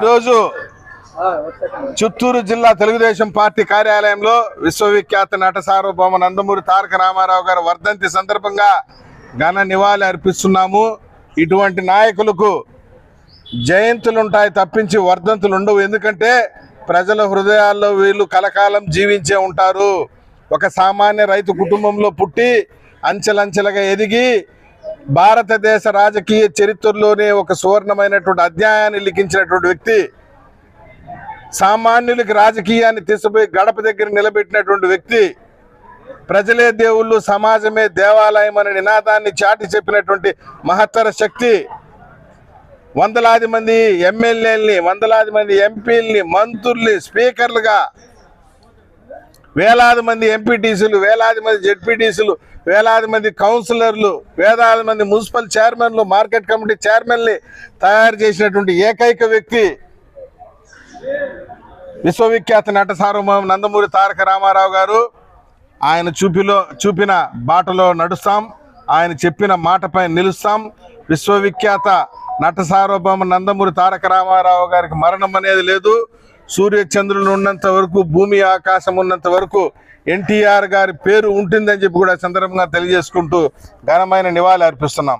ఈరోజు చిత్తూరు జిల్లా తెలుగుదేశం పార్టీ కార్యాలయంలో విశ్వవిఖ్యాత నట సార్వభౌమ నందమూరి తారక రామారావు గారి వర్ధంతి సందర్భంగా ఘన నివాళి అర్పిస్తున్నాము. ఇటువంటి నాయకులకు జయంతులుంటాయి తప్పించి వర్ధంతులు ఉండవు. ఎందుకంటే ప్రజల హృదయాల్లో వీళ్ళు కలకాలం జీవించే ఉంటారు. ఒక సామాన్య రైతు కుటుంబంలో పుట్టి అంచెలంచెలుగా ఎదిగి భారతదేశ రాజకీయ చరిత్రలోనే ఒక సువర్ణమైనటువంటి అధ్యాయాన్ని లిఖించినటువంటి వ్యక్తి, సామాన్యులకి రాజకీయాన్ని తీసుకుపోయి గడప దగ్గర నిలబెట్టినటువంటి వ్యక్తి, ప్రజలే దేవుళ్ళు సమాజమే దేవాలయం అనే నినాదాన్ని చాటి చెప్పినటువంటి మహత్తర శక్తి, వందలాది మంది ఎమ్మెల్యేలని, వందలాది మంది ఎంపీలని, మంత్రుల్ని, స్పీకర్లుగా, వేలాది మంది ఎంపీటీసీలు, వేలాది మంది జెడ్పీటీసీలు, వేలాది మంది కౌన్సిలర్లు, వేలాది మంది మున్సిపల్ చైర్మన్లు, మార్కెట్ కమిటీ చైర్మన్ని తయారు చేసినటువంటి ఏకైక వ్యక్తి విశ్వవిఖ్యాత నట సార్వభౌమ నందమూరి తారక రామారావు గారు. ఆయన చూపిన బాటలో నడుస్తాం, ఆయన చెప్పిన మాటపై నిలుస్తాం. విశ్వవిఖ్యాత నట సార్వభౌమ నందమూరి తారక రామారావు గారికి మరణం అనేది లేదు. సూర్య చంద్రులు ఉన్నంత వరకు, భూమి ఆకాశం ఉన్నంత వరకు ఎన్టీఆర్ గారి పేరు ఉంటుందని చెప్పి కూడా సందర్భంగా తెలియజేసుకుంటూ ఘనమైన నివాళి అర్పిస్తున్నాం.